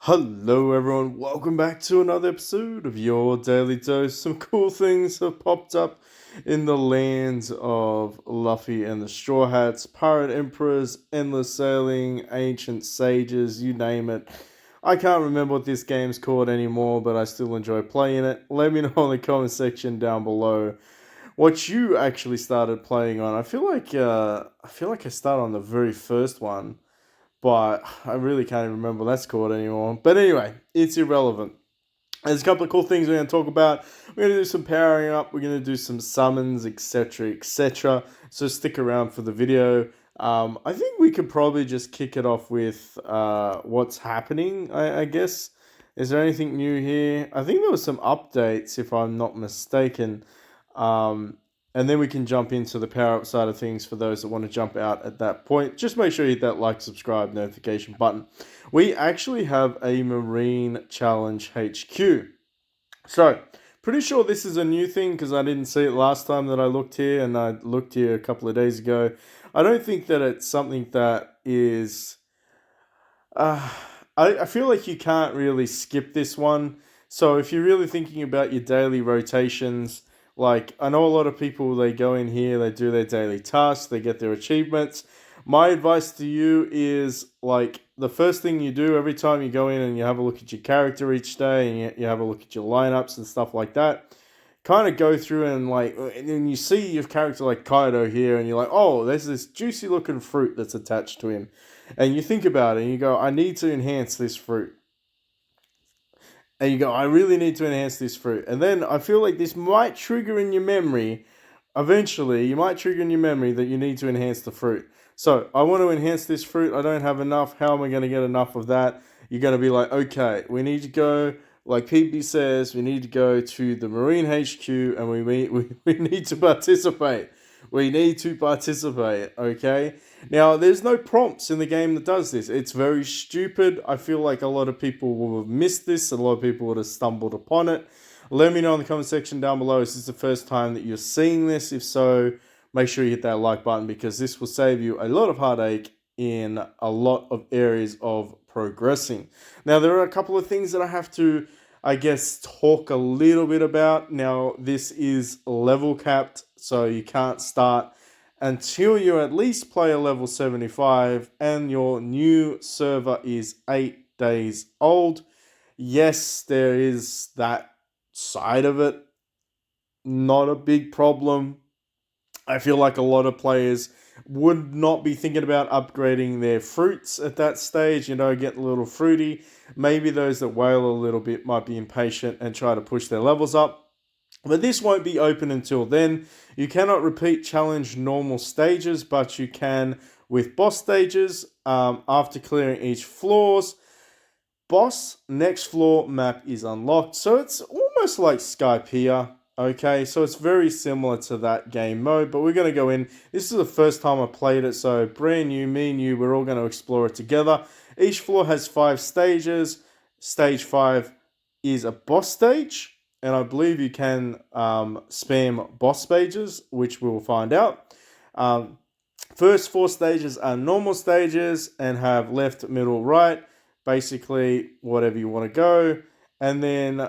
Hello, everyone. Welcome back to another episode of your Daily Dose. Some cool things have popped up in the lands of Luffy and the Straw Hats, Pirate Emperors, Endless Sailing, Ancient Sages, you name it. I can't remember what this game's called anymore, but I still enjoy playing it. Let me know in the comment section down below what you actually started playing on. I feel like I started on the very first one, but I really can't even remember what that's called anymore. But anyway, it's irrelevant. There's a couple of cool things we're going to talk about. We're going to do some powering up. We're going to do some summons, etc., etc. So stick around for the video. I think we could probably just kick it off with what's happening, I guess. Is there anything new here? I think there was some updates, if I'm not mistaken. Um, and then we can jump into the power up side of things for those that want to jump out at that point. Just make sure you hit that like, subscribe, notification button. We actually have a Marine Challenge HQ. So, pretty sure this is a new thing because I didn't see it last time that I looked here, and I looked here a couple of days ago. I don't think that it's something that is. Uh, I feel like you can't really skip this one. So, if you're really thinking about your daily rotations, like I know a lot of people, they go in here, they do their daily tasks, they get their achievements. My advice to you is like the first thing you do every time you go in and you have a look at your character each day and you have a look at your lineups and stuff like that, kind of go through and like, and then you see your character like Kaido here and you're like, oh, there's this juicy looking fruit that's attached to him. And you think about it and you go, I need to enhance this fruit. And you go, I really need to enhance this fruit. And then I feel like this might trigger in your memory. Eventually, you might trigger in your memory that you need to enhance the fruit. So, I want to enhance this fruit. I don't have enough. How am I going to get enough of that? You're going to be like, okay, we need to go, like PB says, we need to go to the Marine HQ and we need to participate. We need to participate, okay? Now, there's no prompts in the game that does this. It's very stupid. I feel like a lot of people will have missed this. A lot of people would have stumbled upon it. Let me know in the comment section down below. Is this the first time that you're seeing this? If so, make sure you hit that like button because this will save you a lot of heartache in a lot of areas of progressing. Now, there are a couple of things that I have to, I guess, talk a little bit about. Now, this is level capped, so you can't start until you at least play a level 75 and your new server is 8 days old. Yes, there is that side of it. Not a big problem. I feel like a lot of players would not be thinking about upgrading their fruits at that stage, get a little fruity. Maybe those that wail a little bit might be impatient and try to push their levels up. But this won't be open until then. You cannot repeat challenge normal stages, but you can with boss stages after clearing each floors. Boss next floor map is unlocked. So it's almost like Skypiea. Okay, so it's very similar to that game mode, but we're going to go in. This is the first time I played it, so brand new, me and you, we're all going to explore it together. Each floor has 5 stages. Stage 5 is a boss stage, and I believe you can spam boss stages, which we will find out. First 4 stages are normal stages and have left, middle, right. Basically, whatever you want to go. And then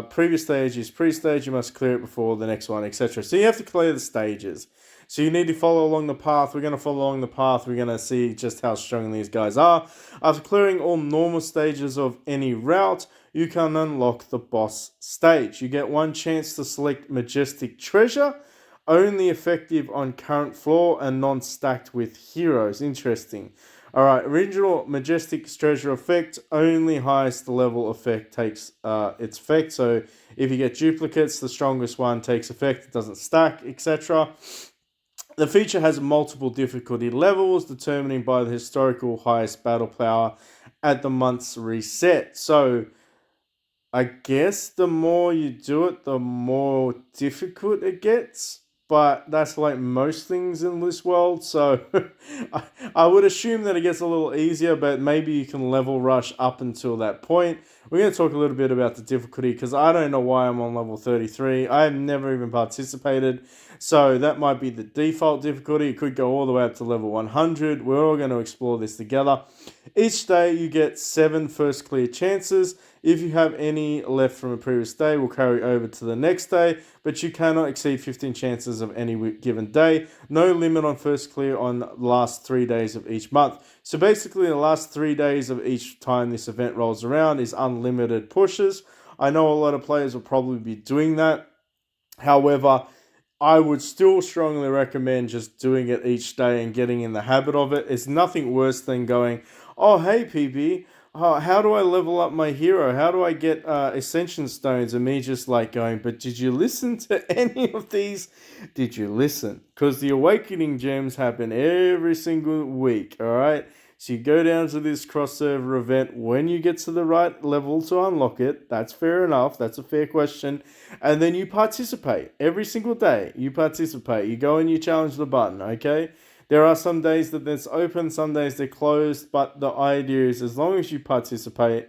previous stage is pre-stage. You must clear it before the next one, etc. So you have to clear the stages. So you need to follow along the path. We're going to follow along the path. We're going to see just how strong these guys are. After clearing all normal stages of any route, you can unlock the boss stage. You get 1 chance to select Majestic Treasure, only effective on current floor and non-stacked with heroes. Interesting. Alright, original Majestic Treasure effect, only highest level effect takes its effect. So if you get duplicates, the strongest one takes effect, it doesn't stack, etc. The feature has multiple difficulty levels, determining by the historical highest battle power at the month's reset. So I guess the more you do it, the more difficult it gets. But that's like most things in this world. So I would assume that it gets a little easier, but maybe you can level rush up until that point. we're going to talk a little bit about the difficulty because I don't know why I'm on level 33. I have never even participated. So that might be the default difficulty. It could go all the way up to level 100. We're all going to explore this together. Each day you get 7 first clear chances. If you have any left from a previous day, will carry over to the next day, but you cannot exceed 15 chances of any given day. No limit on first clear on the last 3 days of each month. So basically, the last 3 days of each time this event rolls around is unlimited pushes. I know a lot of players will probably be doing that. However, I would still strongly recommend just doing it each day and getting in the habit of it. It's nothing worse than going, oh, hey, PB, how do I level up my hero? How do I get Ascension Stones? And me just like going, but did you listen to any of these? Did you listen? Because the Awakening Gems happen every single week, all right? So you go down to this cross-server event when you get to the right level to unlock it. That's fair enough. That's a fair question. And then you participate. Every single day, you participate. You go and you challenge the button, okay? There are some days that it's open, some days they're closed, but the idea is as long as you participate,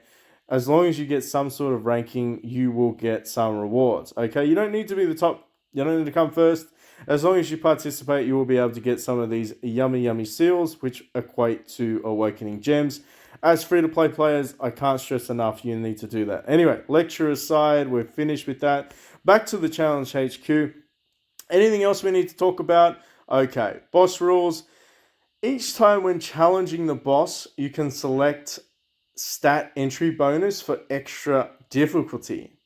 as long as you get some sort of ranking, you will get some rewards, okay? You don't need to be the top. You don't need to come first. As long as you participate, you will be able to get some of these yummy, yummy seals, which equate to Awakening Gems. As free-to-play players, I can't stress enough, you need to do that. Anyway, lecture aside, we're finished with that. Back to the Challenge HQ. Anything else we need to talk about? Okay, boss rules. Each time when challenging the boss, you can select stat entry bonus for extra difficulty.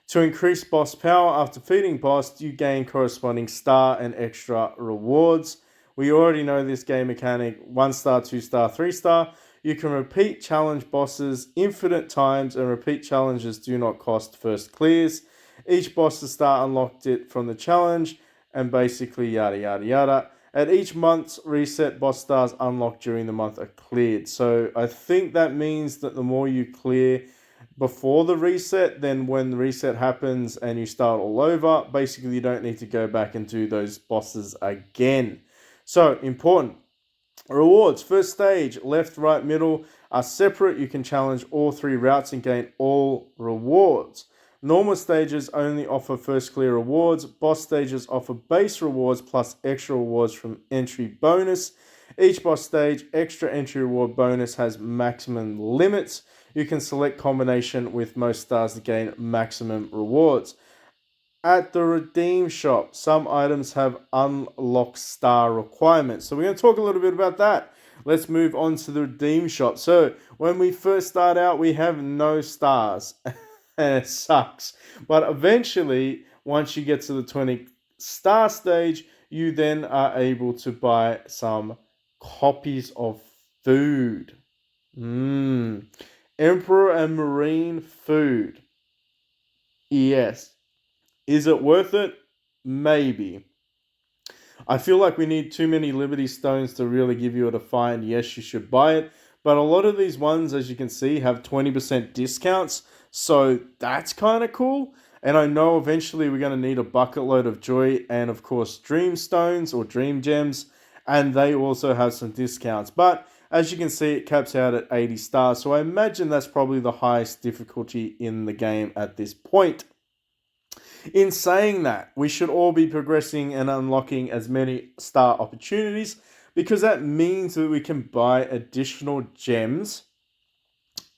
To increase boss power after defeating boss, you gain corresponding star and extra rewards. We already know this game mechanic, 1 star, 2 star, 3 star. You can repeat challenge bosses infinite times and repeat challenges do not cost first clears. Each boss's star unlocked it from the challenge and basically yada yada yada. At each month's reset, boss stars unlocked during the month are cleared. So I think that means that the more you clear before the reset, then when the reset happens and you start all over, basically you don't need to go back and do those bosses again. So important. Rewards. First stage, left, right, middle are separate. You can challenge all 3 routes and gain all rewards. Normal stages only offer first clear rewards. Boss stages offer base rewards plus extra rewards from entry bonus. Each boss stage, extra entry reward bonus has maximum limits. You can select combination with most stars to gain maximum rewards. At the redeem shop, some items have unlocked star requirements. So we're going to talk a little bit about that. Let's move on to the redeem shop. So when we first start out, we have no stars. And it sucks. But eventually, once you get to the 20 star stage, you then are able to buy some copies of food. Emperor and Marine food. Yes. Is it worth it? Maybe. I feel like we need too many Liberty Stones to really give you a defined yes, you should buy it. But a lot of these ones, as you can see, have 20% discounts. So that's kind of cool. And I know eventually we're going to need a bucket load of joy and, of course, Dream Stones or Dream Gems. And they also have some discounts. But as you can see, it caps out at 80 stars. So I imagine that's probably the highest difficulty in the game at this point. In saying that, we should all be progressing and unlocking as many star opportunities because that means that we can buy additional gems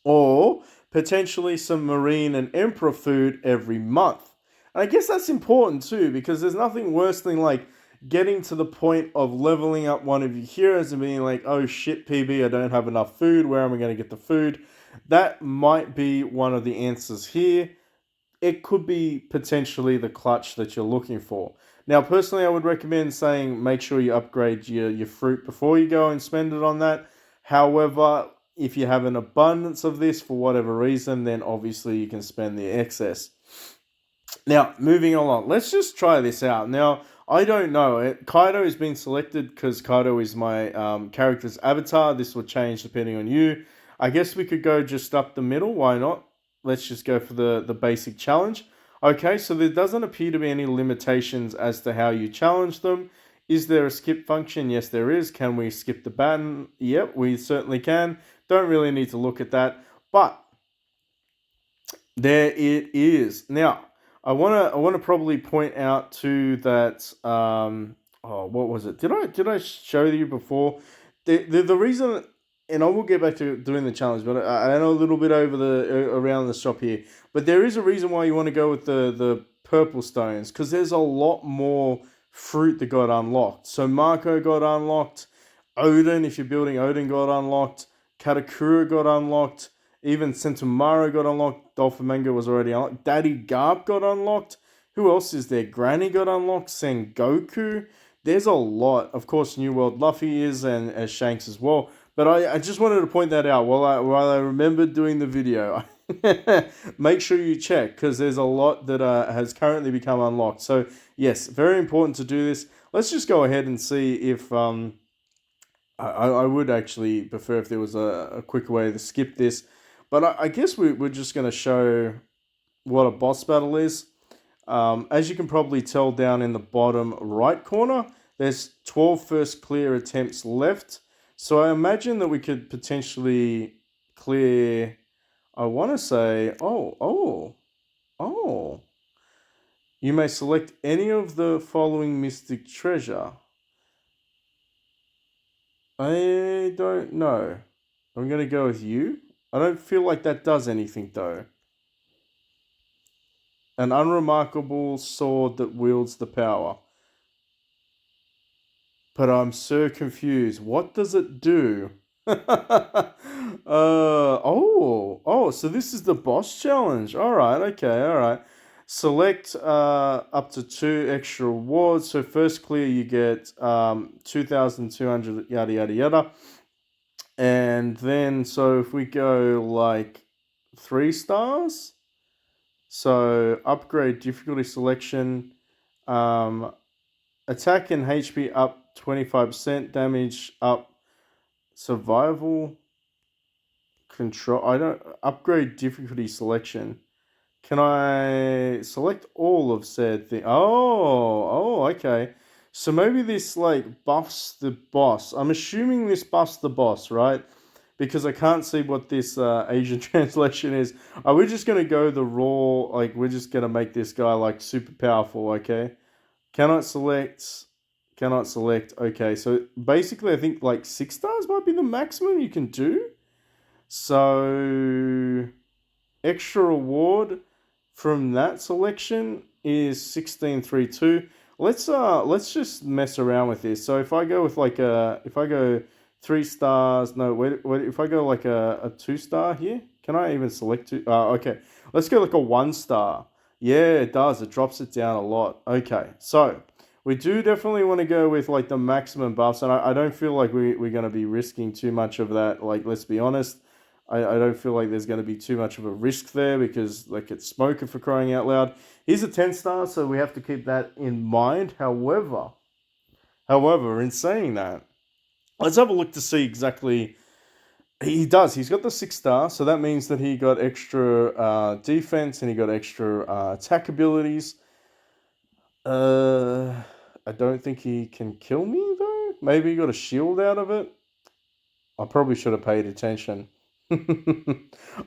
or potentially some Marine and Emperor food every month. And I guess that's important too because there's nothing worse than like getting to the point of leveling up one of your heroes and being like, oh shit, PB, I don't have enough food. Where am I going to get the food? That might be one of the answers here. It could be potentially the clutch that you're looking for. Now, personally, I would recommend saying make sure you upgrade your fruit before you go and spend it on that. However, if you have an abundance of this for whatever reason, then obviously you can spend the excess. Now, moving along, let's just try this out. Now, I don't know. Kaido has been selected because Kaido is my character's avatar. This will change depending on you. I guess we could go just up the middle. Why not? Let's just go for the basic challenge. Okay, so there doesn't appear to be any limitations as to how you challenge them. Is there a skip function? Yes, there is. Can we skip the button? Yep, we certainly can. Don't really need to look at that. But There it is. Now, I wanna probably point out too that oh, what was it? Did I show you before? The reason, and I will get back to doing the challenge, but I know a little bit over around the shop here. But there is a reason why you want to go with the purple stones, because there's a lot more fruit that got unlocked. So Marco got unlocked, Odin, if you're building Odin, got unlocked, Katakura got unlocked. Even Sentomaru got unlocked. Doflamingo was already unlocked. Daddy Garp got unlocked. Who else is there? Granny got unlocked. Sengoku. There's a lot. Of course, New World Luffy is, and as Shanks as well. But I just wanted to point that out while I remembered doing the video. Make sure you check, because there's a lot that has currently become unlocked. So yes, very important to do this. Let's just go ahead and see if I would actually prefer if there was a quicker way to skip this. But I guess we're just going to show what a boss battle is. As you can probably tell down in the bottom right corner, there's 12 first clear attempts left. So I imagine that we could potentially clear, I want to say, oh. You may select any of the following mystic treasure. I don't know. I'm going to go with you. I don't feel like that does anything, though. An unremarkable sword that wields the power. But I'm so confused. What does it do? So this is the boss challenge. All right, okay, all right. Select up to 2 extra rewards. So first clear, you get 2,200 yada yada yada. And then, so if we go like 3 stars, so upgrade difficulty selection, attack and HP up 25%, damage up, survival, control. I don't upgrade difficulty selection. Can I select all of said thing? Oh, okay. So maybe this like buffs the boss. I'm assuming this buffs the boss, right? Because I can't see what this Asian translation is. Are we just gonna go the raw? Like we're just gonna make this guy like super powerful? Okay. Cannot select. Cannot select. Okay. So basically, I think like 6 stars might be the maximum you can do. So extra reward from that selection is 1632. Let's just mess around with this. So if I go with like if I go 3 stars, no, wait, if I go like a 2 star here, can I even select 2? Okay. Let's go like a 1 star. Yeah, it does. It drops it down a lot. Okay. So we do definitely want to go with like the maximum buffs, and I don't feel like we're going to be risking too much of that. Like, let's be honest. I don't feel like there's going to be too much of a risk there, because like it's Smoker, for crying out loud. He's a 10 star, so we have to keep that in mind. However, in saying that, let's have a look to see exactly. He does. He's got the 6 star, so that means that he got extra defense and he got extra attack abilities. I don't think he can kill me though. Maybe he got a shield out of it. I probably should have paid attention.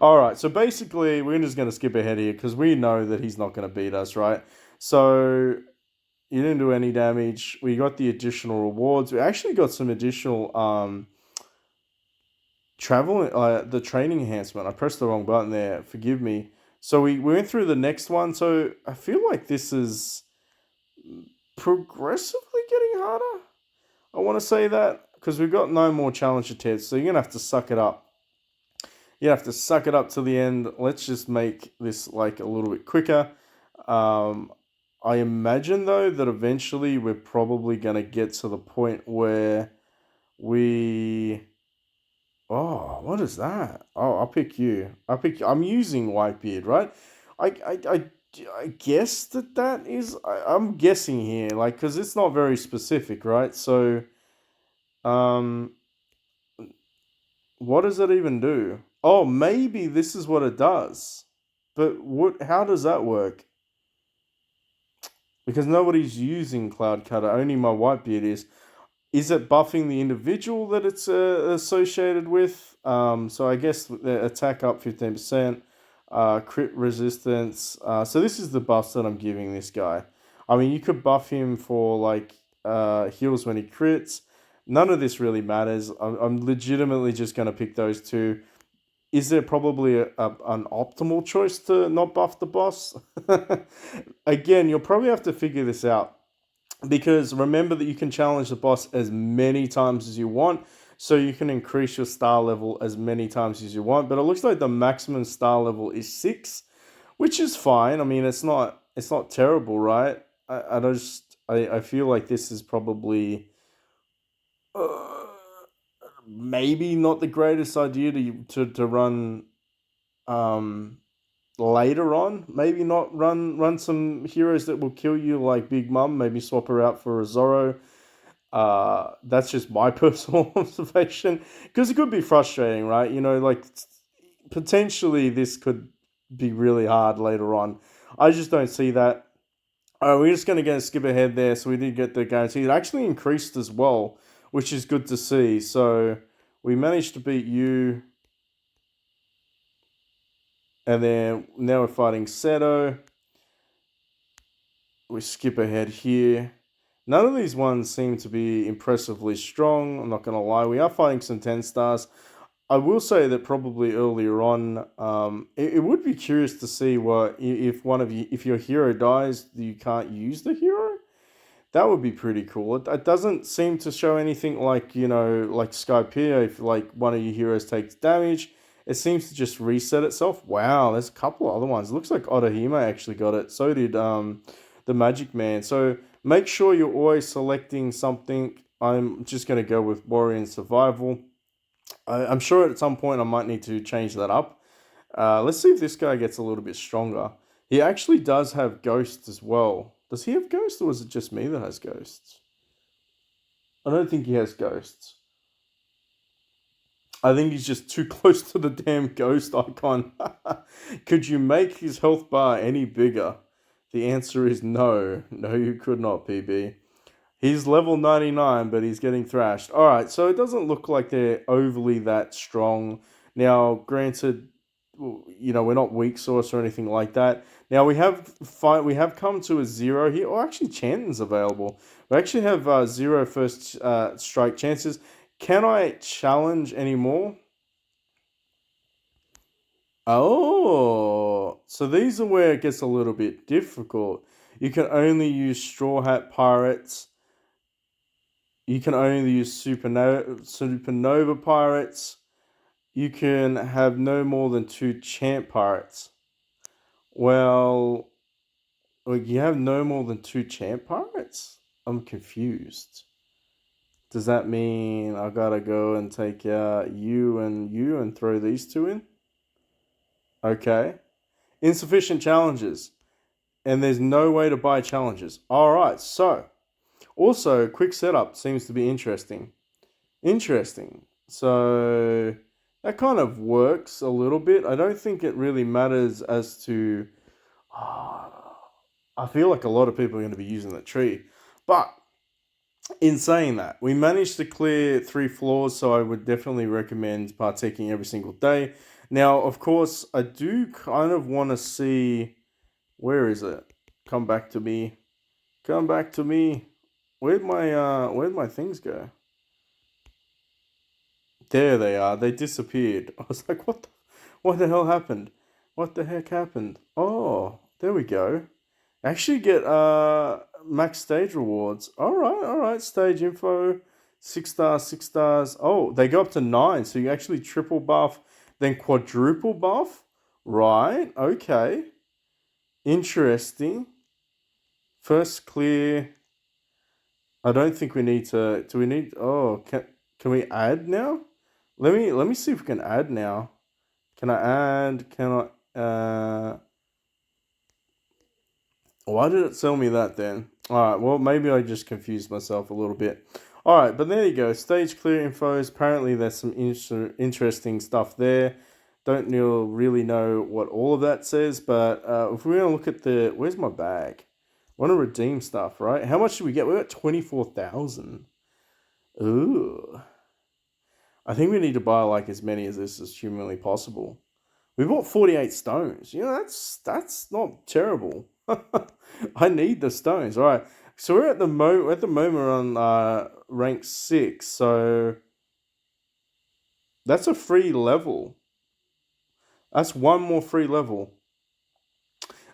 All right, so basically, we're just going to skip ahead here because we know that he's not going to beat us, right? So you didn't do any damage. We got the additional rewards. We actually got some additional travel, the training enhancement. I pressed the wrong button there. Forgive me. So we went through the next one. So I feel like this is progressively getting harder. I want to say that because we've got no more challenger tests, so you're going to have to suck it up. You have to suck it up to the end. Let's just make this like a little bit quicker. I imagine though that eventually we're probably going to get to the point where we... Oh, what is that? Oh, I'll pick you. I'm using Whitebeard, right? I guess that is... I'm guessing here, like, because it's not very specific, right? So, what does it even do? Oh, maybe this is what it does. But how does that work? Because nobody's using Cloud Cutter, only my Whitebeard is. Is it buffing the individual that it's associated with? So I guess the attack up 15%. crit resistance. So this is the buffs that I'm giving this guy. I mean, you could buff him for like heals when he crits. None of this really matters. I'm legitimately just going to pick those two. Is there probably an optimal choice to not buff the boss? Again, you'll probably have to figure this out because remember that you can challenge the boss as many times as you want, so you can increase your star level as many times as you want. But it looks like the maximum star level is 6, which is fine. I mean, it's not terrible, right? I feel like this is probably uh, maybe not the greatest idea to run um later on. Maybe not run some heroes that will kill you like Big Mum. Maybe swap her out for a Zorro. That's just my personal observation because it could be frustrating, right? Like potentially this could be really hard later on. I just don't see that. All right, we're just going to skip ahead there. So we did get the guarantee. It actually increased as well, which is good to see. So we managed to beat you. And then now we're fighting Seto. We skip ahead here. None of these ones seem to be impressively strong. I'm not going to lie. We are fighting some 10 stars. I will say that probably earlier on, it would be curious to see if your hero dies, you can't use the hero. That would be pretty cool. It doesn't seem to show anything like, like Skypiea, if like one of your heroes takes damage. It seems to just reset itself. Wow, there's a couple of other ones. It looks like Otohime actually got it. So did the Magic Man. So make sure you're always selecting something. I'm just going to go with Warrior and Survival. I'm sure at some point I might need to change that up. Let's see if this guy gets a little bit stronger. He actually does have Ghosts as well. Does he have Ghosts, or is it just me that has Ghosts? I don't think he has Ghosts. I think he's just too close to the damn ghost icon. Could you make his health bar any bigger? The answer is no. No, you could not, PB. He's level 99, but he's getting thrashed. Alright, so it doesn't look like they're overly that strong. Now, granted, we're not weak source or anything like that. Now, we have come to a 0 here. Or actually, Chanton's available. We actually have 0 first strike chances. Can I challenge anymore? Oh, so these are where it gets a little bit difficult. You can only use Straw Hat Pirates. You can only use Supernova Pirates. You can have no more than 2 Champ Pirates. Well, you have no more than 2 Champ Pirates? I'm confused. Does that mean I gotta go and take you and throw these two in? Okay. Insufficient challenges. And there's no way to buy challenges. Alright, so. Also, quick setup seems to be interesting. Interesting. So, that kind of works a little bit. I don't think it really matters as to... I feel like a lot of people are going to be using the tree. But, in saying that, we managed to clear 3 floors, so I would definitely recommend partaking every single day. Now, of course, I do kind of want to see... Where is it? Come back to me. Come back to me. Where'd my things go? There they are. They disappeared. I was like, what the hell happened? What the heck happened? Oh, there we go. Actually get max stage rewards. Alright, stage info. 6 stars, 6 stars. Oh, they go up to 9, so you actually triple buff, then quadruple buff? Right, okay. Interesting. First clear. I don't think we need to. Do we need? Oh, can we add now? Let me see if we can add now. Can I add? Can I? Why did it tell me that then? All right. Well, maybe I just confused myself a little bit. All right, but there you go. Stage clear infos. Apparently, there's some interesting stuff there. Don't really know what all of that says, but if we're gonna look at where's my bag? I want to redeem stuff, right? How much do we get? We got 24,000. Ooh. I think we need to buy like as many as this as humanly possible. We bought 48 stones. That's not terrible. I need the stones. All right. So we're at the moment on rank 6. So that's a free level. That's one more free level.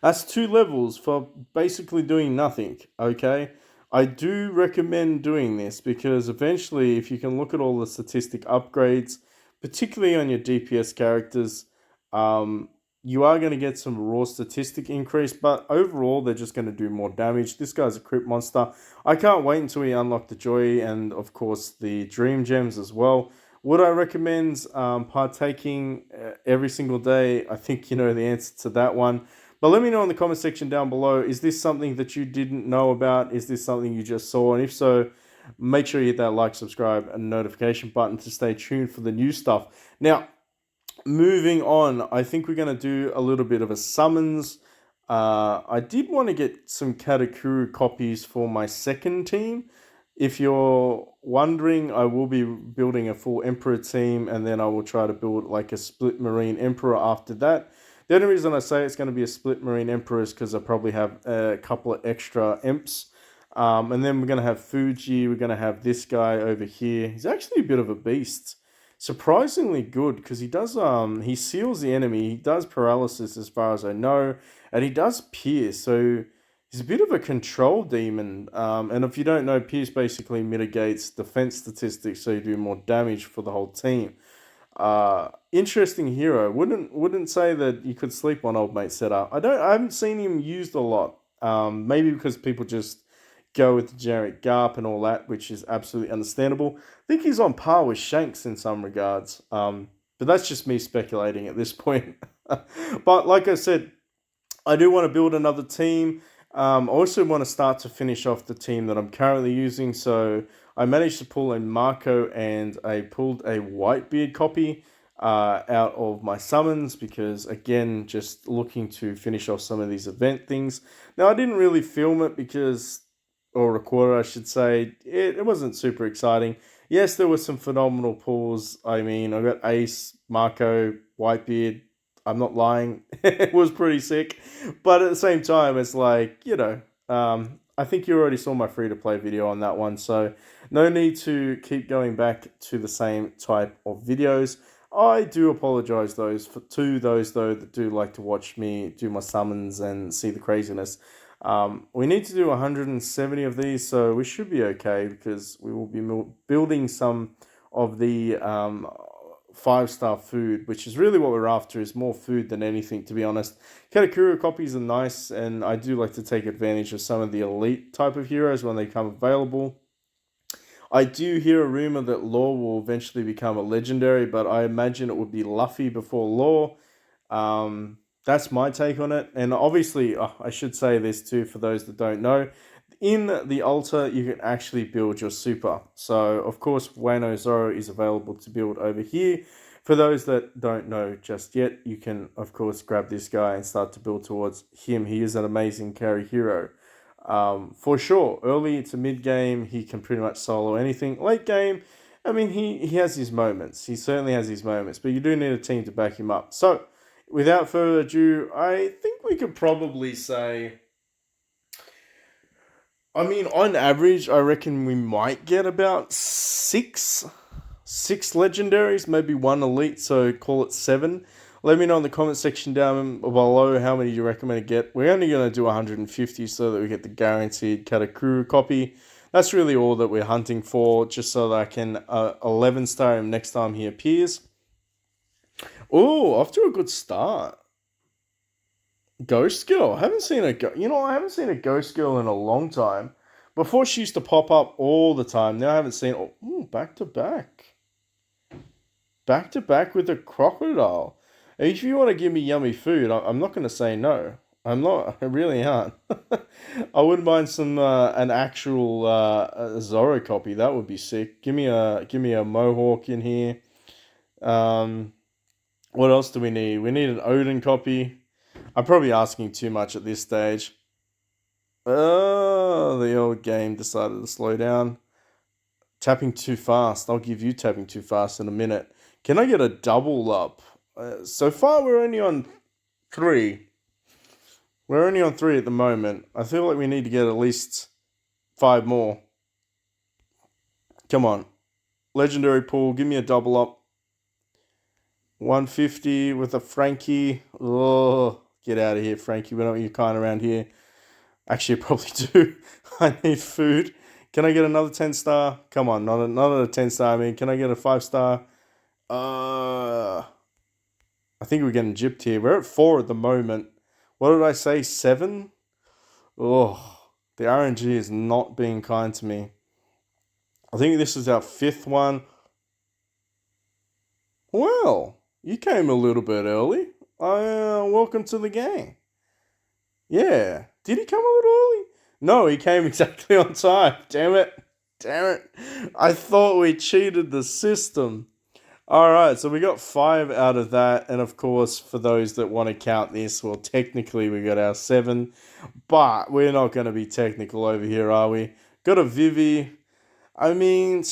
That's 2 levels for basically doing nothing, okay? I do recommend doing this because eventually, if you can look at all the statistic upgrades, particularly on your DPS characters, um, you are going to get some raw statistic increase, but overall, they're just going to do more damage. This guy's a crit monster. I can't wait until we unlock the joy and, of course, the dream gems as well. Would I recommend partaking every single day? I think you know the answer to that one. But let me know in the comment section down below, is this something that you didn't know about? Is this something you just saw? And if so, make sure you hit that like, subscribe, and notification button to stay tuned for the new stuff. Now, moving on, I think we're going to do a little bit of a summons. I did want to get some Katakuru copies for my second team. If you're wondering, I will be building a full Emperor team, and then I will try to build like a split Marine Emperor after that. The only reason I say it's going to be a split Marine Emperor is because I probably have a couple of extra imps. And then we're going to have Fuji. We're going to have this guy over here. He's actually a bit of a beast. Surprisingly good because he seals the enemy. He does paralysis as far as I know. And he does pierce. So he's a bit of a control demon. And if you don't know, pierce basically mitigates defense statistics. So you do more damage for the whole team. Interesting hero. Wouldn't say that you could sleep on old mate setup. I haven't seen him used a lot. Maybe because people just go with the generic Garp and all that, which is absolutely understandable. I think he's on par with Shanks in some regards. But that's just me speculating at this point. But like I said, I do want to build another team. I also want to start to finish off the team that I'm currently using. So I managed to pull a Marco and I pulled a Whitebeard copy out of my summons because, again, just looking to finish off some of these event things. Now, I didn't really film it because, or record it, I should say. It wasn't super exciting. Yes, there were some phenomenal pulls. I mean, I got Ace, Marco, Whitebeard. I'm not lying. It was pretty sick. But at the same time, it's like, I think you already saw my free-to-play video on that one. So no need to keep going back to the same type of videos. I do apologize to those, though, that do like to watch me do my summons and see the craziness. We need to do 170 of these, so we should be okay because we will be building some of the 5-star food, which is really what we're after, is more food than anything, to be honest. Katakuru copies are nice, and I do like to take advantage of some of the elite type of heroes when they come available. I do hear a rumor that Law will eventually become a legendary, but I imagine it would be Luffy before Law. That's my take on it. And obviously, I should say this too for those that don't know. In the altar, you can actually build your super. So, of course, Wano Zoro is available to build over here. For those that don't know just yet, you can, of course, grab this guy and start to build towards him. He is an amazing carry hero. For sure, early to mid game, he can pretty much solo anything. Late game, I mean, he has his moments. He certainly has his moments, but you do need a team to back him up. So, without further adu, I think we could probably say, I mean, on average, I reckon we might get about six legendaries, maybe one elite, so call it 7. Let me know in the comment section down below how many you recommend to get. We're only going to do 150 so that we get the guaranteed Katakuru copy. That's really all that we're hunting for, just so that I can 11-star him next time he appears. Oh, off to a good start. Ghost Girl. I haven't seen a Ghost Girl in a long time. Before she used to pop up all the time. Now I haven't seen. Back to back. Back to back with a crocodile. If you want to give me yummy food, I'm not going to say no. I'm not. I really aren't. I wouldn't mind some an actual Zoro copy. That would be sick. Give me a Mohawk in here. What else do we need? We need an Odin copy. I'm probably asking too much at this stage. Oh, the old game decided to slow down. Tapping too fast. I'll give you tapping too fast in a minute. Can I get a double up? So far, we're only on 3. We're only on 3 at the moment. I feel like we need to get at least 5 more. Come on. Legendary pool, give me a double up. 150 with a Frankie. Oh, get out of here, Frankie. We don't want you kind around here. Actually, I probably do. I need food. Can I get another 10 star? Come on, not a 10 star. I mean, can I get a 5 star? I think we're getting gypped here. We're at 4 at the moment. What did I say? 7? Oh, the RNG is not being kind to me. I think this is our 5th one. Well, you came a little bit early. Welcome to the gang. Yeah. Did he come a little early? No, he came exactly on time. Damn it. I thought we cheated the system. Alright, so we got 5 out of that. And of course, for those that want to count this, well, technically we got our 7. But we're not going to be technical over here, are we? Got a Vivi. I mean,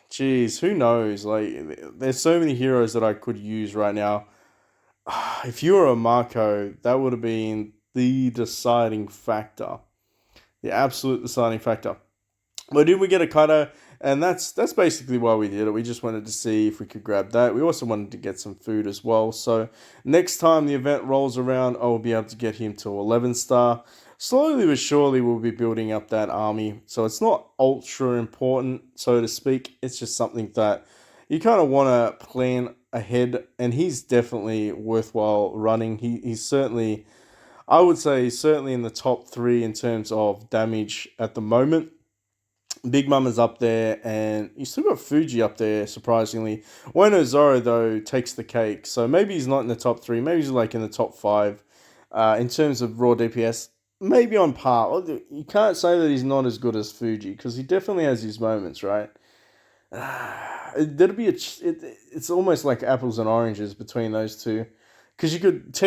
geez, who knows? Like, there's so many heroes that I could use right now. If you were a Marco, that would have been the deciding factor. The absolute deciding factor. But did we get a cutter? And that's basically why we did it. We just wanted to see if we could grab that. We also wanted to get some food as well. So next time the event rolls around, I will be able to get him to 11 star. Slowly but surely we'll be building up that army. So it's not ultra important, so to speak. It's just something that you kind of want to plan ahead. And he's definitely worthwhile running. He's certainly, I would say, certainly in the top 3 in terms of damage at the moment. Big Mama's up there, and you still got Fuji up there, surprisingly. Bueno Zoro, though, takes the cake. So maybe he's not in the top 3. Maybe he's like in the top 5. In terms of raw DPS, maybe on par. You can't say that he's not as good as Fuji, because he definitely has his moments, right? It's almost like apples and oranges between those two. Because you could,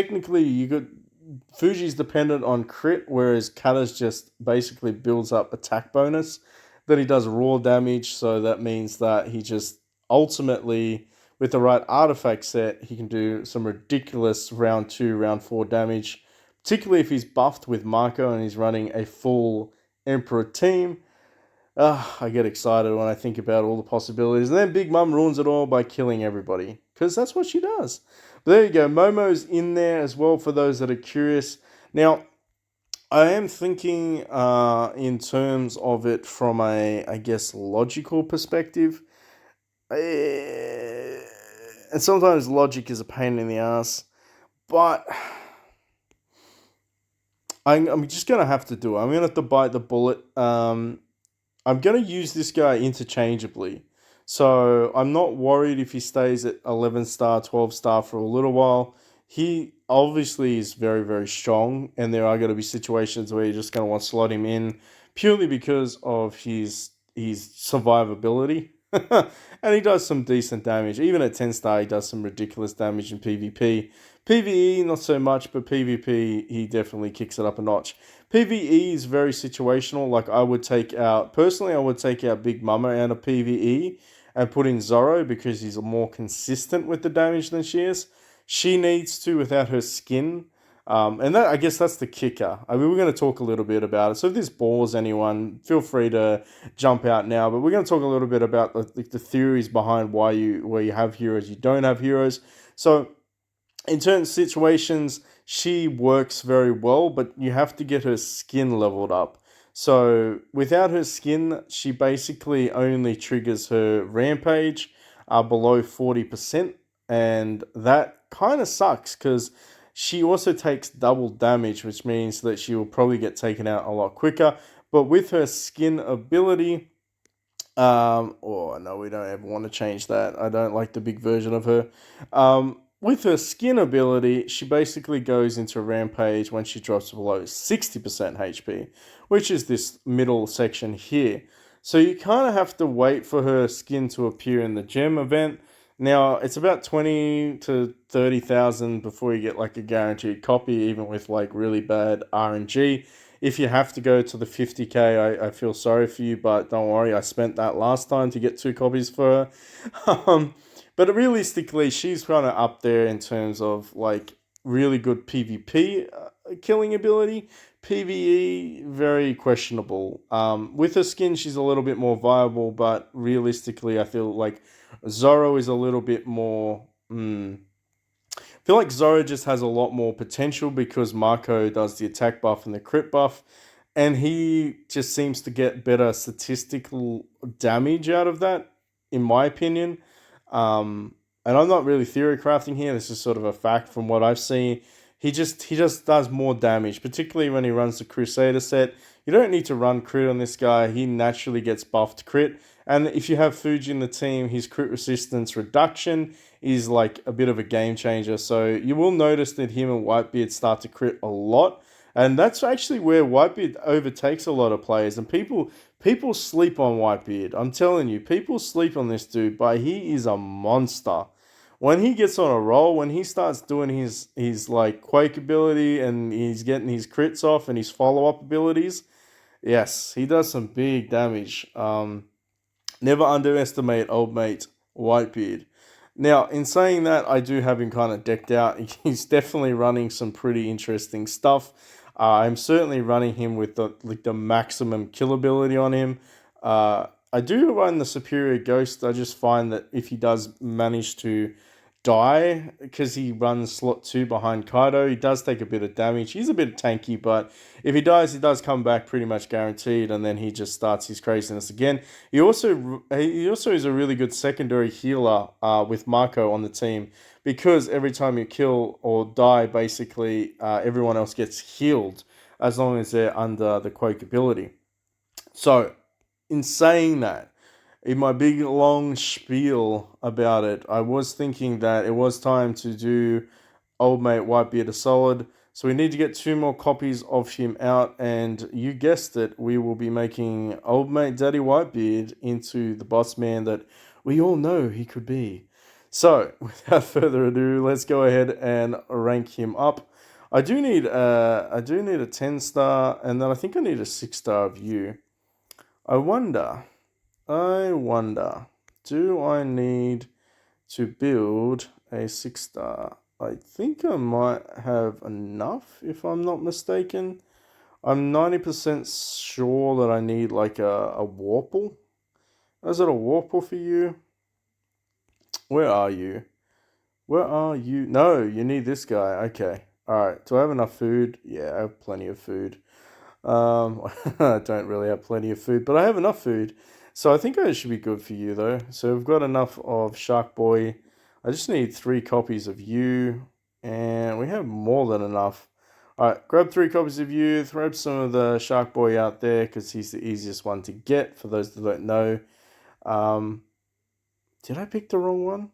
Fuji's dependent on crit, whereas Kata's just basically builds up attack bonus. Then he does raw damage, so that means that he just ultimately, with the right artifact set, he can do some ridiculous round 2, round 4 damage, particularly if he's buffed with Marco and he's running a full Emperor team. I get excited when I think about all the possibilities. And then Big Mum ruins it all by killing everybody, because that's what she does. But there you go, Momo's in there as well for those that are curious. Now, I am thinking in terms of it from a, I guess, logical perspective. And sometimes logic is a pain in the ass. But I'm just going to have to do it. I'm going to have to bite the bullet. I'm going to use this guy interchangeably. So I'm not worried if he stays at 11 star, 12 star for a little while. He obviously is very, very strong, and there are going to be situations where you're just going to want to slot him in purely because of his survivability. And he does some decent damage. Even at 10 star, he does some ridiculous damage in PvP. PvE, not so much, but PvP, he definitely kicks it up a notch. PvE is very situational. Like, I would take out Big Mama out of PvE and put in Zoro because he's more consistent with the damage than she is. She needs to without her skin. And that, I guess that's the kicker. I mean, we're going to talk a little bit about it. So if this bores anyone, feel free to jump out now. But we're going to talk a little bit about the theories behind where you have heroes, you don't have heroes. So in certain situations, she works very well, but you have to get her skin leveled up. So without her skin, she basically only triggers her rampage below 40%. And that kind of sucks because she also takes double damage, which means that she will probably get taken out a lot quicker. But with her skin ability, oh no, we don't ever want to change that. I don't like the big version of her. With her skin ability, she basically goes into rampage when she drops below 60% HP, which is this middle section here. So you kind of have to wait for her skin to appear in the gem event. Now, it's about 20 to 30,000 before you get like a guaranteed copy, even with like really bad RNG. If you have to go to the 50k, I feel sorry for you, but don't worry, I spent that last time to get 2 copies for her. But realistically, she's kind of up there in terms of like really good PvP killing ability. PvE, very questionable. With her skin, she's a little bit more viable, but realistically, I feel like Zoro is a little bit more. I feel like Zoro just has a lot more potential because Marco does the attack buff and the crit buff, and he just seems to get better statistical damage out of that, in my opinion. And I'm not really theory crafting here. This is sort of a fact from what I've seen. He just does more damage, particularly when he runs the Crusader set. You don't need to run crit on this guy. He naturally gets buffed crit. And if you have Fuji in the team, his crit resistance reduction is like a bit of a game changer. So you will notice that him and Whitebeard start to crit a lot. And that's actually where Whitebeard overtakes a lot of players. And people sleep on Whitebeard. I'm telling you, people sleep on this dude, but he is a monster. When he gets on a roll, when he starts doing his like Quake ability and he's getting his crits off and his follow up abilities, yes, he does some big damage. Never underestimate old mate Whitebeard. Now, in saying that, I do have him kind of decked out. He's definitely running some pretty interesting stuff. I'm certainly running him with the maximum kill ability on him. I do run the superior ghost. I just find that if he does manage to die, because he runs slot 2 behind Kaido, he does take a bit of damage. He's a bit tanky, but if he dies, he does come back pretty much guaranteed, and then he just starts his craziness again. He also is a really good secondary healer with Marco on the team, because every time you kill or die, basically everyone else gets healed as long as they're under the Quake ability. So, in saying that, in my big long spiel about it, I was thinking that it was time to do Old Mate Whitebeard a solid. So we need to get 2 more copies of him out, and you guessed it, we will be making Old Mate Daddy Whitebeard into the boss man that we all know he could be. So, without further ado, let's go ahead and rank him up. I do need a 10 star, and then I think I need a 6 star of you. I wonder, do I need to build a 6 star? I think I might have enough, if I'm not mistaken. I'm 90% sure that I need like a Warple. Is it a Warple for you? Where are you? Where are you? No, you need this guy. Okay. Alright. Do I have enough food? Yeah, I have plenty of food. I don't really have plenty of food, but I have enough food. So I think I should be good for you, though. So we've got enough of Shark Boy. I just need 3 copies of you, and we have more than enough. Alright, grab 3 copies of you, throw some of the Shark Boy out there, because he's the easiest one to get, for those that don't know. Did I pick the wrong one?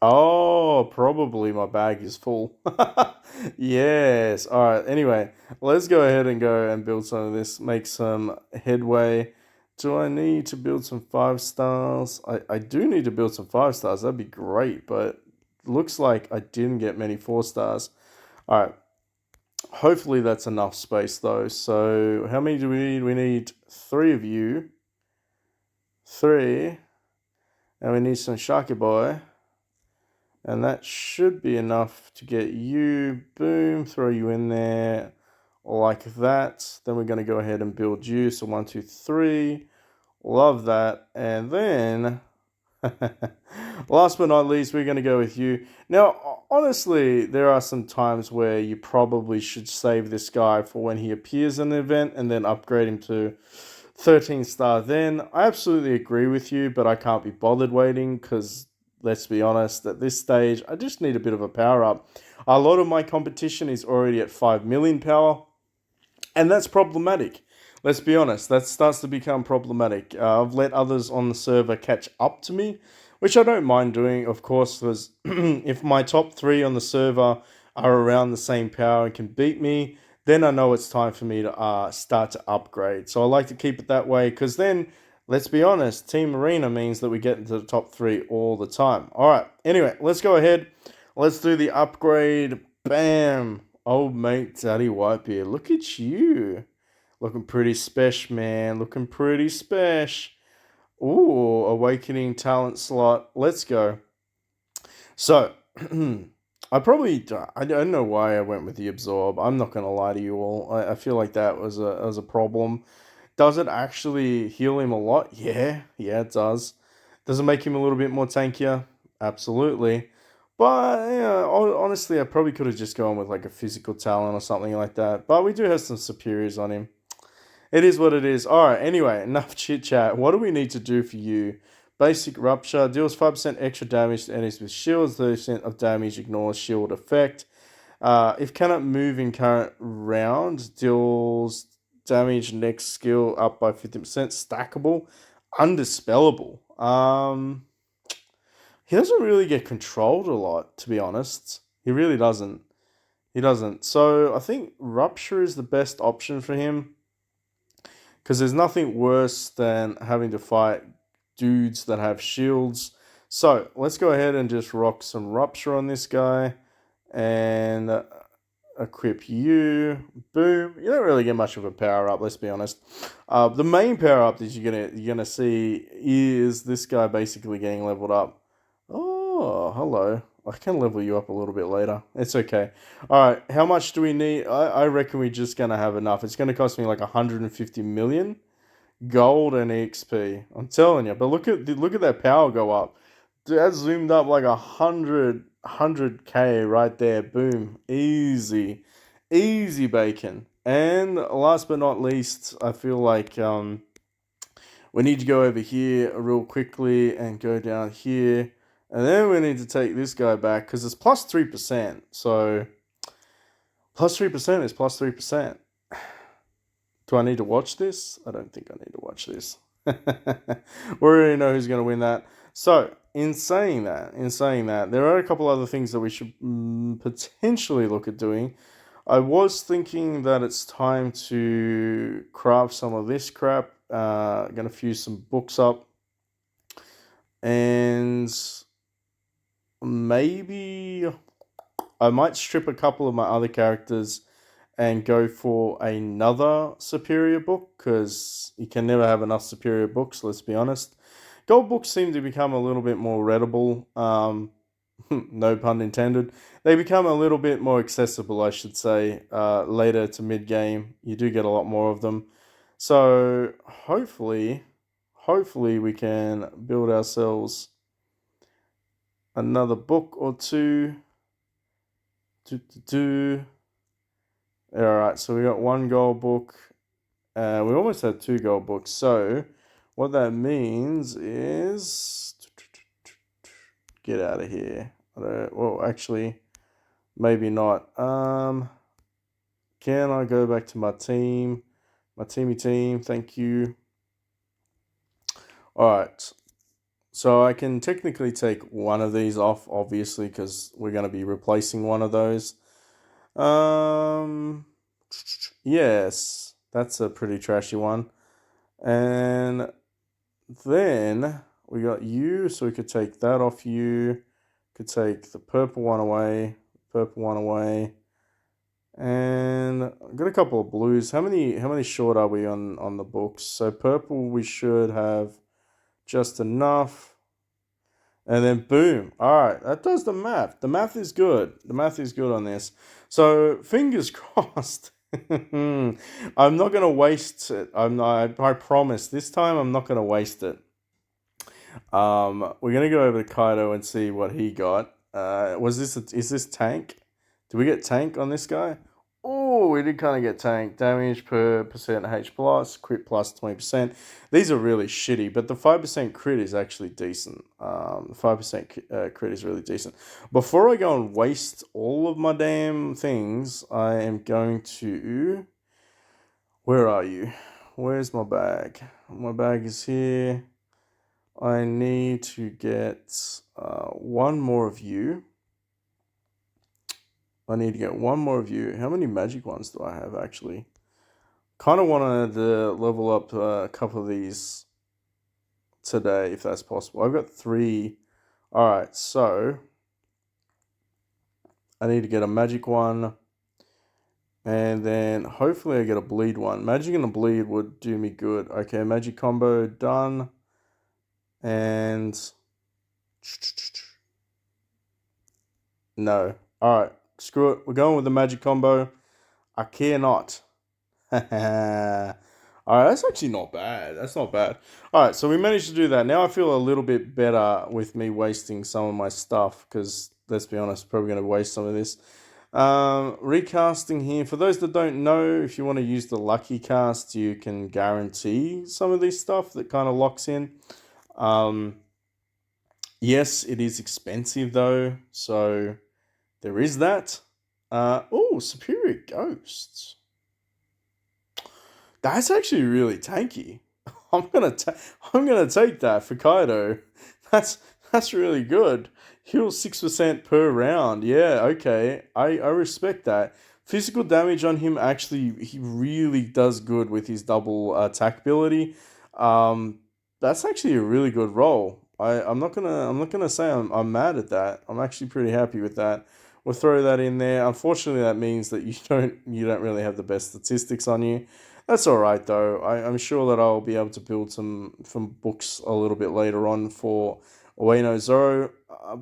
Oh, probably my bag is full. Yes. All right. Anyway, let's go ahead and go and build some of this, make some headway. Do I need to build some 5 stars? I do need to build some 5 stars. That'd be great, but looks like I didn't get many 4 stars. All right. Hopefully that's enough space though. So how many do we need? We need 3 of you. 3. And we need some Sharky Boy. And that should be enough to get you, boom, throw you in there like that. Then we're going to go ahead and build you. So 1, 2, 3. Love that. And then, last but not least, we're going to go with you. Now, honestly, there are some times where you probably should save this guy for when he appears in the event and then upgrade him to 13 star then. I absolutely agree with you, but I can't be bothered waiting because let's be honest, at this stage, I just need a bit of a power up. A lot of my competition is already at 5 million power, and that's problematic. Let's be honest, that starts to become problematic. I've let others on the server catch up to me, which I don't mind doing, of course, because if my top 3 on the server are around the same power and can beat me, then I know it's time for me to start to upgrade. So I like to keep it that way, because then, let's be honest, Team Arena means that we get into the top 3 all the time. Alright, anyway, let's go ahead. Let's do the upgrade. Bam! Old mate Daddy Whitebeard. Look at you. Looking pretty special, man. Looking pretty special. Ooh, awakening talent slot. Let's go. So, I don't know why I went with the absorb. I'm not gonna lie to you all. I feel like that was a problem. Does it actually heal him a lot? Yeah, it does. Does it make him a little bit more tankier? Absolutely. But yeah, honestly, I probably could have just gone with like a physical talent or something like that. But we do have some superiors on him. It is what it is. All right. Anyway, enough chit chat. What do we need to do for you? Basic Rupture deals 5% extra damage to enemies with shields. 30% of damage ignores shield effect. If cannot move in current round, deals damage next skill up by 50%. Stackable, undispellable. He doesn't really get controlled a lot, to be honest. He really doesn't. He doesn't. So I think Rupture is the best option for him because there's nothing worse than having to fight dudes that have shields. So let's go ahead and just rock some Rupture on this guy and equip you. Boom. You don't really get much of a power up, let's be honest. The main power up that you're gonna see is this guy basically getting leveled up. Oh, hello. I can level you up a little bit later. It's okay. Alright, how much do we need? I reckon we're just gonna have enough. It's gonna cost me like 150 million gold and XP. I'm telling you. But look at that power go up. Dude, that zoomed up like 100K right there. Boom. Easy bacon. And last but not least, I feel like we need to go over here real quickly and go down here. And then we need to take this guy back because it's plus 3%. So plus 3% is plus 3%. Do I need to watch this? I don't think I need to watch this. We already know who's going to win that. So, in saying that, there are a couple other things that we should potentially look at doing. I was thinking that it's time to craft some of this crap. Going to fuse some books up. And maybe I might strip a couple of my other characters and go for another superior book because you can never have enough superior books, let's be honest. Gold books seem to become a little bit more readable, no pun intended. They become a little bit more accessible, I should say, later to mid game. You do get a lot more of them. So hopefully we can build ourselves another book or two. Alright, so we got one gold book. We almost had two gold books. So what that means is get out of here. Well, actually, maybe not. Can I go back to my team? My team. Thank you. Alright. So I can technically take one of these off, obviously, because we're going to be replacing one of those. Yes, that's a pretty trashy one. And then we got you, so we could take that off you. Could take the purple one away, and I've got a couple of blues. How many short are we on the books? So purple we should have just enough. And then boom. Alright, that does the math. The math is good. The math is good on this. So fingers crossed. I'm not gonna waste it. I promise. This time I'm not gonna waste it. We're gonna go over to Kaido and see what he got. Is this tank? Did we get tank on this guy? Oh, we did kind of get tank. Damage per percent H plus, crit plus 20%. These are really shitty, but the 5% crit is actually decent. The 5% crit is really decent. Before I go and waste all of my damn things, I am going to... Where are you? Where's my bag? My bag is here. I need to get one more of you. How many magic ones do I have, actually? Kind of wanted to level up a couple of these today, if that's possible. I've got 3. Alright, so... I need to get a magic one. And then hopefully I get a bleed one. Magic and a bleed would do me good. Okay, magic combo done. And no. Alright, screw it. We're going with the magic combo. I care not. Alright, that's actually not bad. That's not bad. Alright, so we managed to do that. Now I feel a little bit better with me wasting some of my stuff, because let's be honest, probably going to waste some of this. Recasting here. For those that don't know, if you want to use the lucky cast, you can guarantee some of this stuff that kind of locks in. Yes, it is expensive though, so there is that. Oh, Superior Ghosts. That's actually really tanky. I'm gonna take that for Kaido. That's really good. Heal 6% per round. Yeah, okay. I respect that. Physical damage on him, actually, he really does good with his double attack ability. That's actually a really good roll. I'm not gonna say I'm mad at that. I'm actually pretty happy with that. We'll throw that in there. Unfortunately, that means that you don't really have the best statistics on you. That's all right though. I'm sure that I'll be able to build some books a little bit later on for Ueno Zoro.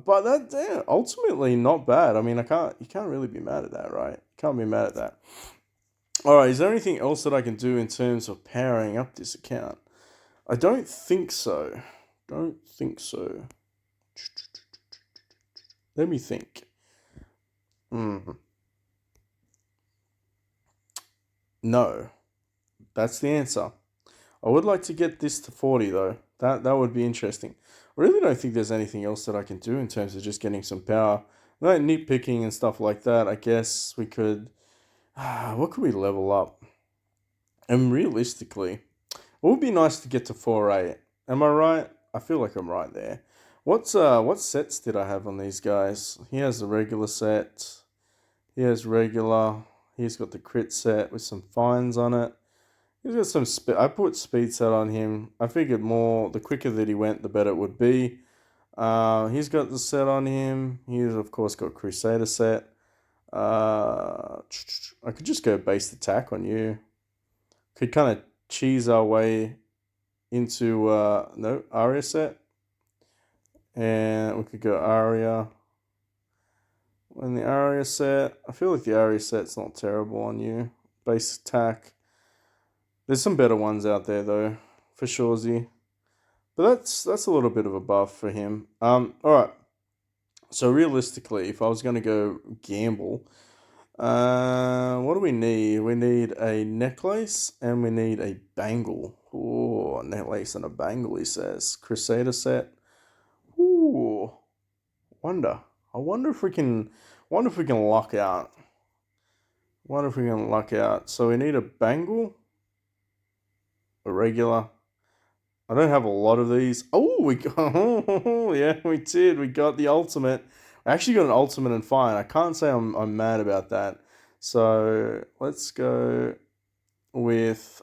But that ultimately not bad. I mean, you can't really be mad at that, right? Can't be mad at that. All right. Is there anything else that I can do in terms of powering up this account? I don't think so. Don't think so. Let me think. No. That's the answer. I would like to get this to 40 though. That would be interesting. I really don't think there's anything else that I can do in terms of just getting some power. Like nitpicking and stuff like that. I guess we could. What could we level up? And realistically, it would be nice to get to 4-8. Am I right? I feel like I'm right there. What sets did I have on these guys? He has the regular set. He has regular. He's got the crit set with some fines on it. He's got some speed. I put speed set on him. I figured the quicker that he went, the better it would be. He's got the set on him. He's of course got Crusader set. I could just go based attack on you. Could kind of cheese our way into no Aria set, and we could go Aria. When the Aria set, I feel like the Aria set's not terrible on you. Base attack. There's some better ones out there though, for suresy. But that's a little bit of a buff for him. Alright. So realistically, if I was gonna go gamble, what do we need? We need a necklace and we need a bangle. Oh, a necklace and a bangle, he says. Crusader set. Ooh. I wonder if we can luck out. So we need a bangle. A regular. I don't have a lot of these. Oh, yeah, we did. We got the ultimate. I actually got an ultimate and fine. I can't say I'm mad about that. So let's go with.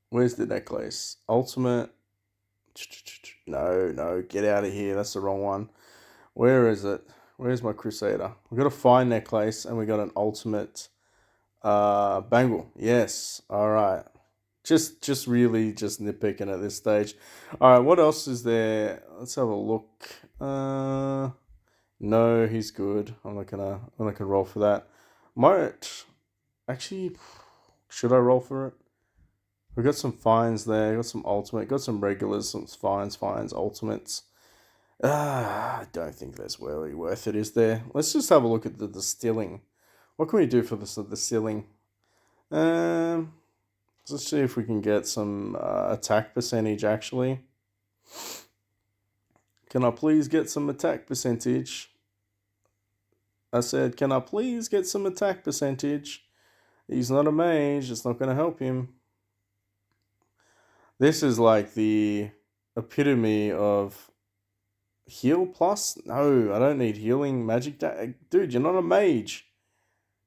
Where's the necklace? Ultimate. No, get out of here. That's the wrong one. Where is it? Where's my Crusader? We got a fine necklace and we got an ultimate bangle. Yes. All right. Just really just nitpicking at this stage. All right, what else is there? Let's have a look. No, he's good. I'm not gonna roll for that. Might actually, should I roll for it? We got some fines there. Got some ultimate. Got some regulars. Some fines, ultimates. I don't think that's really worth it, is there? Let's just have a look at the distilling. What can we do for the distilling? Let's see if we can get some attack percentage, actually. Can I please get some attack percentage? I said, can I please get some attack percentage? He's not a mage. It's not going to help him. This is like the epitome of heal plus? No, I don't need healing magic. Dude, you're not a mage.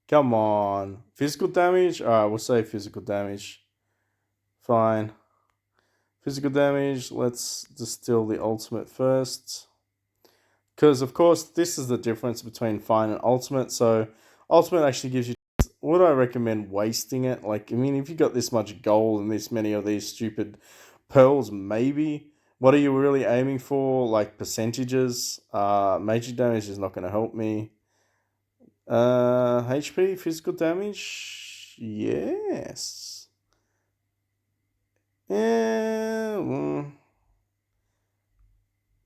Come on. Physical damage? Alright, we'll say physical damage. Fine. Physical damage. Let's distill the ultimate first. Because, of course, this is the difference between fine and ultimate. So, ultimate actually gives you... Would I recommend wasting it? Like, I mean, if you got this much gold and this many of these stupid Pearls, maybe. What are you really aiming for? Like percentages? Magic damage is not going to help me. HP, physical damage? Yes. Yeah.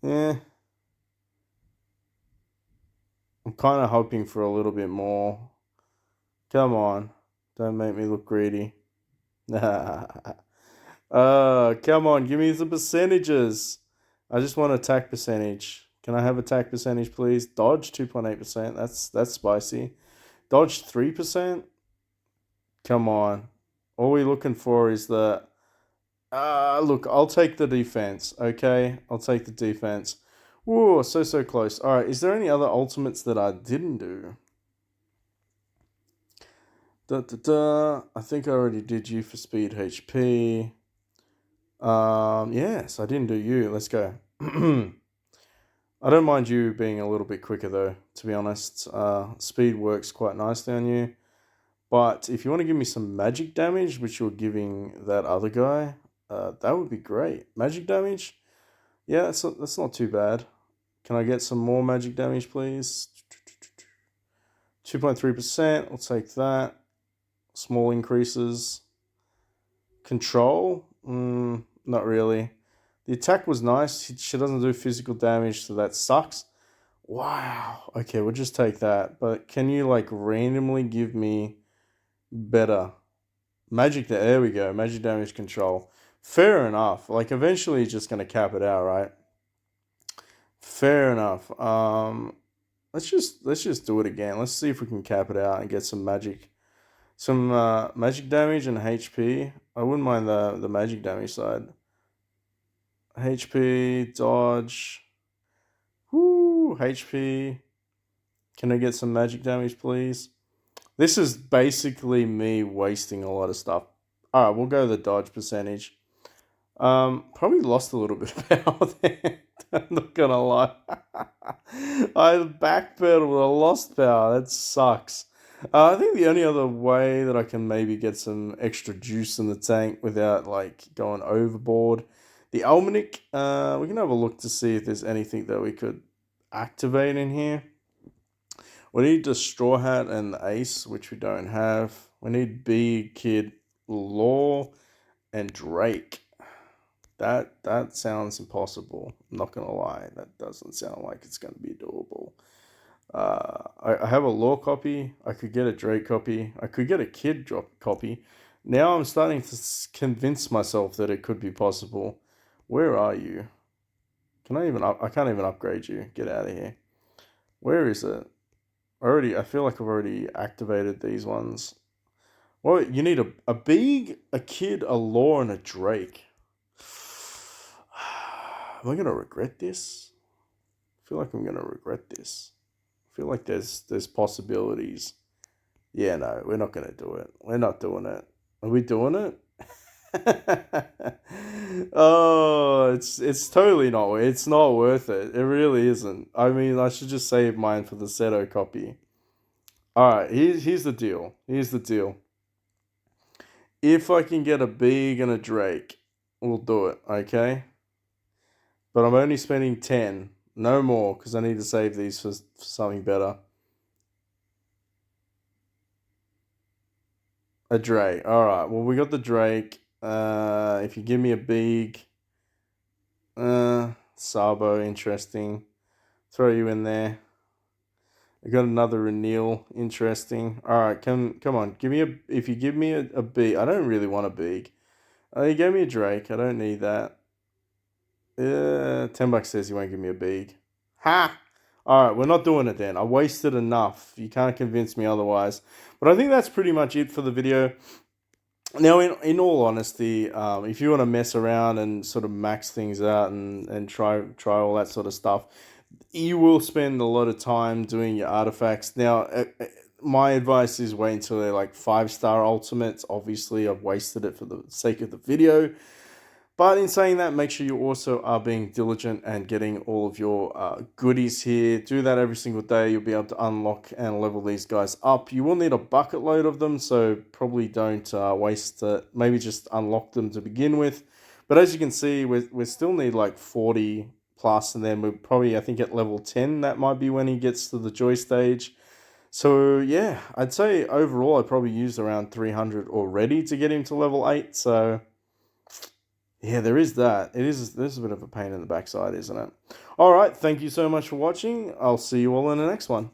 Yeah. I'm kind of hoping for a little bit more. Come on. Don't make me look greedy. Come on, give me the percentages. I just want attack percentage. Can I have attack percentage, please? Dodge 2.8%. That's spicy. Dodge 3%. Come on. All we're looking for is the. Look, I'll take the defense. Okay, I'll take the defense. Whoa, so close. All right, is there any other ultimates that I didn't do? I think I already did you for speed HP. Yes, I didn't do you. Let's go. I don't mind you being a little bit quicker though, to be honest. Speed works quite nicely on you. But if you want to give me some magic damage, which you're giving that other guy, that would be great. Magic damage? Yeah, that's not too bad. Can I get some more magic damage, please? 2.3%. I'll take that. Small increases. Control? Not really. The attack was nice. She doesn't do physical damage, so that sucks. Wow. Okay, we'll just take that. But can you, like, randomly give me better magic? There we go. Magic damage control. Fair enough. Like, eventually you're just going to cap it out, right? Fair enough. Let's just do it again. Let's see if we can cap it out and get some magic. Some magic damage and HP. I wouldn't mind the magic damage side. HP, dodge. Whoo, HP. Can I get some magic damage, please? This is basically me wasting a lot of stuff. Alright, we'll go the dodge percentage. Probably lost a little bit of power there. I'm not gonna lie. I backpedaled, I lost power. That sucks. I think the only other way that I can maybe get some extra juice in the tank without like going overboard, the Almanac, we can have a look to see if there's anything that we could activate in here. We need the Straw Hat and the Ace, which we don't have. We need Big Kid, Law, and Drake. That sounds impossible. I'm not gonna lie. That doesn't sound like it's gonna be doable. I have a Law copy. I could get a Drake copy. I could get a Kid drop copy. Now I'm starting to convince myself that it could be possible. Where are you? Can I even? I can't even upgrade you. Get out of here. Where is it? I feel like I've already activated these ones. Well, you need a Big, a Kid, a Law, and a Drake. Am I gonna regret this? I feel like I'm gonna regret this. I feel like there's possibilities. Yeah, no, we're not gonna do it. We're not doing it. Are we doing it? Oh, it's totally not. It's not worth it. It really isn't. I mean, I should just save mine for the Seto copy. All right, here's the deal. Here's the deal. If I can get a Big and a Drake, we'll do it. Okay. But I'm only spending 10. No more, because I need to save these for something better. A Drake. Alright, well, we got the Drake. If you give me a Big... Sabo, interesting. Throw you in there. I got another Renil, interesting. Alright, come on. If you give me a Big... I don't really want a Big. You gave me a Drake. I don't need that. $10 says you won't give me a Big. Ha! Alright, we're not doing it then. I wasted enough. You can't convince me otherwise. But I think that's pretty much it for the video. Now, in all honesty, if you want to mess around and sort of max things out and try all that sort of stuff, you will spend a lot of time doing your artifacts. Now, my advice is wait until they're like 5-star ultimates. Obviously, I've wasted it for the sake of the video. But in saying that, make sure you also are being diligent and getting all of your goodies here. Do that every single day. You'll be able to unlock and level these guys up. You will need a bucket load of them, so probably don't waste it. Maybe just unlock them to begin with. But as you can see, we still need like 40 plus, and then we're probably, I think, at level 10, that might be when he gets to the joy stage. So yeah, I'd say overall I probably used around 300 already to get him to level 8. So yeah, there is that. There's a bit of a pain in the backside, isn't it? All right, thank you so much for watching. I'll see you all in the next one.